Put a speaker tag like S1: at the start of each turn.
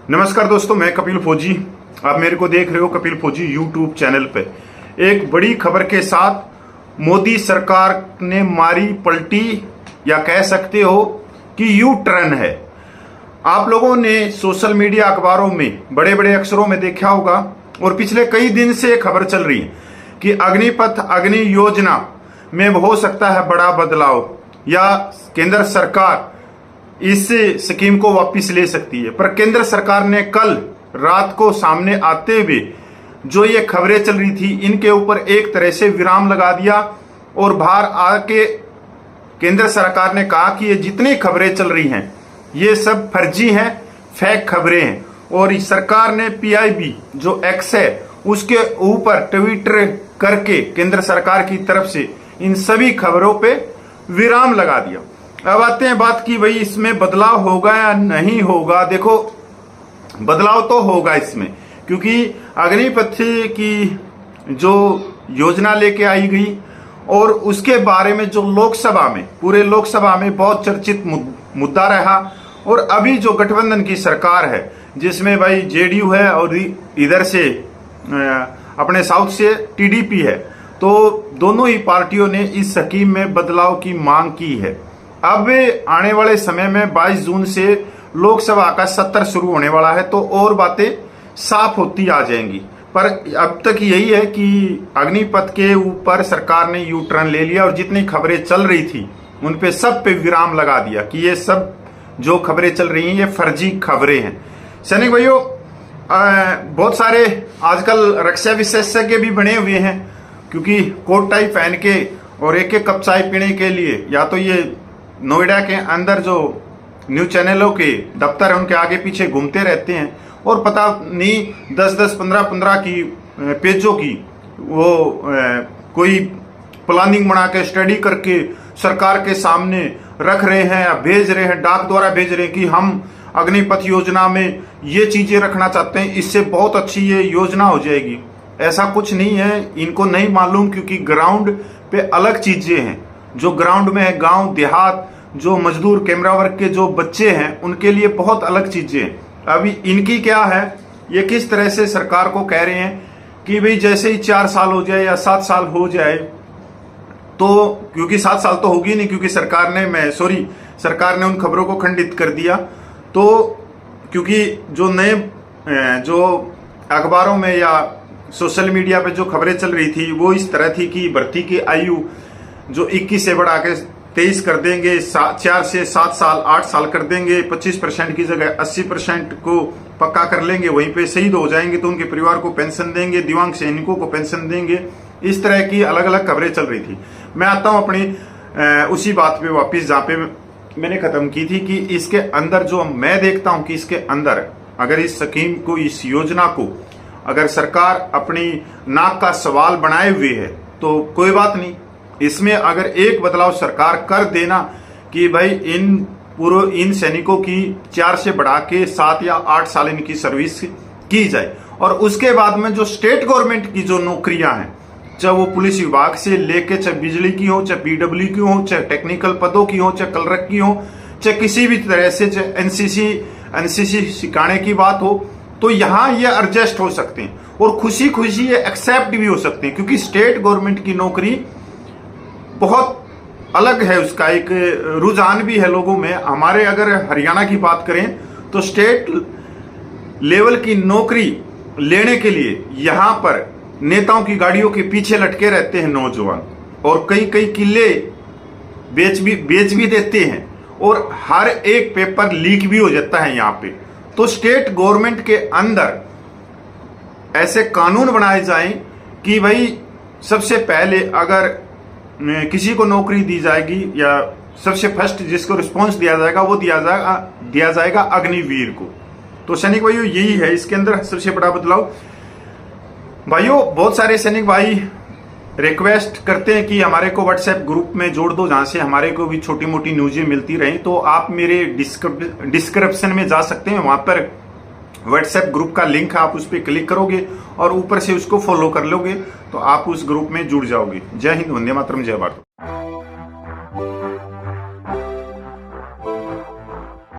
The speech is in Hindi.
S1: नमस्कार दोस्तों, मैं कपिल फौजी। आप मेरे को देख रहे हो कपिल फौजी यूट्यूब चैनल पे। एक बड़ी खबर के साथ मोदी सरकार ने मारी पलटी, या कह सकते हो कि यू टर्न है। आप लोगों ने सोशल मीडिया अखबारों में बड़े बड़े अक्षरों में देखा होगा और पिछले कई दिन से खबर चल रही है कि अग्निपथ अग्नि योजना में हो सकता है बड़ा बदलाव, या केंद्र सरकार इस स्कीम को वापस ले सकती है। पर केंद्र सरकार ने कल रात को सामने आते हुए जो ये खबरें चल रही थी, इनके ऊपर एक तरह से विराम लगा दिया और बाहर आके केंद्र सरकार ने कहा कि ये जितनी खबरें चल रही हैं ये सब फर्जी हैं, फेक खबरें हैं। और इस सरकार ने पीआईबी जो एक्स है उसके ऊपर ट्विटर करके केंद्र सरकार की तरफ से इन सभी खबरों पे विराम लगा दिया। अब आते हैं बात की, भाई इसमें बदलाव होगा या नहीं होगा। देखो, बदलाव तो होगा इसमें, क्योंकि अग्निपथ की जो योजना लेके आई गई और उसके बारे में जो लोकसभा में, पूरे लोकसभा में बहुत चर्चित मुद्दा रहा। और अभी जो गठबंधन की सरकार है जिसमें भाई जेडीयू है और इधर से अपने साउथ से टीडीपी है, तो दोनों ही पार्टियों ने इस स्कीम में बदलाव की मांग की है। अब आने वाले समय में 22 जून से लोकसभा का सत्र शुरू होने वाला है, तो और बातें साफ होती आ जाएंगी। पर अब तक यही है कि अग्निपथ के ऊपर सरकार ने यू टर्न ले लिया और जितनी खबरें चल रही थी उन पे सब पे विराम लगा दिया कि ये सब जो खबरें चल रही हैं ये फर्जी खबरें हैं। सैनिक भाइयों, बहुत सारे आजकल रक्षा विशेषज्ञ भी बने हुए हैं, क्योंकि कोट टाई पहन के और एक एक कप चाय पीने के लिए या तो ये नोएडा के अंदर जो न्यूज चैनलों के दफ्तर है उनके आगे पीछे घूमते रहते हैं और पता नहीं 10-10, 15-15 की पेजों की वो कोई प्लानिंग बना के स्टडी करके सरकार के सामने रख रहे हैं या भेज रहे हैं, डाक द्वारा भेज रहे हैं कि हम अग्निपथ योजना में ये चीजें रखना चाहते हैं, इससे बहुत अच्छी ये योजना हो जाएगी। ऐसा कुछ नहीं है, इनको नहीं मालूम, क्योंकि ग्राउंड पे अलग चीजें हैं। जो ग्राउंड में है, गांव देहात, जो मजदूर कैमरा वर्क के जो बच्चे हैं उनके लिए बहुत अलग चीजें हैं। अभी इनकी क्या है, ये किस तरह से सरकार को कह रहे हैं कि भाई जैसे ही 4 साल हो जाए या 7 साल हो जाए, तो क्योंकि 7 साल तो होगी नहीं, क्योंकि सरकार ने उन खबरों को खंडित कर दिया। तो क्योंकि जो नए जो अखबारों में या सोशल मीडिया पे जो खबरें चल रही थी वो इस तरह थी कि भर्ती की आयु जो 21 से बढ़ा के 23 कर देंगे, 4 से 7 साल 8 साल कर देंगे, 25% की जगह 80% को पक्का कर लेंगे, वहीं पे शहीद हो जाएंगे तो उनके परिवार को पेंशन देंगे, दिव्यांग सैनिकों को पेंशन देंगे। इस तरह की अलग अलग खबरें चल रही थी। मैं आता हूं अपनी उसी बात पे वापिस जहां पे मैंने खत्म की थी कि इसके अंदर जो मैं देखता हूं कि इसके अंदर अगर इस स्कीम को, इस योजना को अगर सरकार अपनी नाक का सवाल बनाए हुए है तो कोई बात नहीं। इसमें अगर एक बदलाव सरकार कर देना कि भाई इन सैनिकों की 4 से बढ़ा के 7 या 8 साल इनकी सर्विस की जाए, और उसके बाद में जो स्टेट गवर्नमेंट की जो नौकरियां हैं, चाहे वो पुलिस विभाग से लेके, चाहे बिजली की हो, चाहे पीडब्ल्यू की हो, चाहे टेक्निकल पदों की हो, चाहे कलरक की हो, चाहे किसी भी तरह से, चाहे एनसीसी सिखाने की बात हो, तो यहां ये एडजस्ट हो सकते हैं और खुशी खुशी ये एक्सेप्ट भी हो सकते हैं, क्योंकि स्टेट गवर्नमेंट की नौकरी बहुत अलग है, उसका एक रुझान भी है लोगों में। हमारे अगर हरियाणा की बात करें तो स्टेट लेवल की नौकरी लेने के लिए यहां पर नेताओं की गाड़ियों के पीछे लटके रहते हैं नौजवान, और कई कई किले बेच भी देते हैं, और हर एक पेपर लीक भी हो जाता है यहाँ पे। तो स्टेट गवर्नमेंट के अंदर ऐसे कानून बनाए जाएं कि भाई सबसे पहले अगर किसी को नौकरी दी जाएगी या सबसे फर्स्ट जिसको रिस्पॉन्स दिया जाएगा वो दिया जाएगा अग्निवीर को। तो सैनिक भाइयों, यही है इसके अंदर सबसे बड़ा बदलाव। भाइयों, बहुत सारे सैनिक भाई रिक्वेस्ट करते हैं कि हमारे को व्हाट्सएप ग्रुप में जोड़ दो, जहां से हमारे को भी छोटी मोटी न्यूजें मिलती रहें। तो आप मेरे डिस्क्रिप्शन में जा सकते हैं, वहां पर व्हाट्सएप ग्रुप का लिंक है, आप उस पर क्लिक करोगे और ऊपर से उसको फॉलो कर लोगे तो आप उस ग्रुप में जुड़ जाओगे। जय हिंद, वंदे मातरम, जय भारत।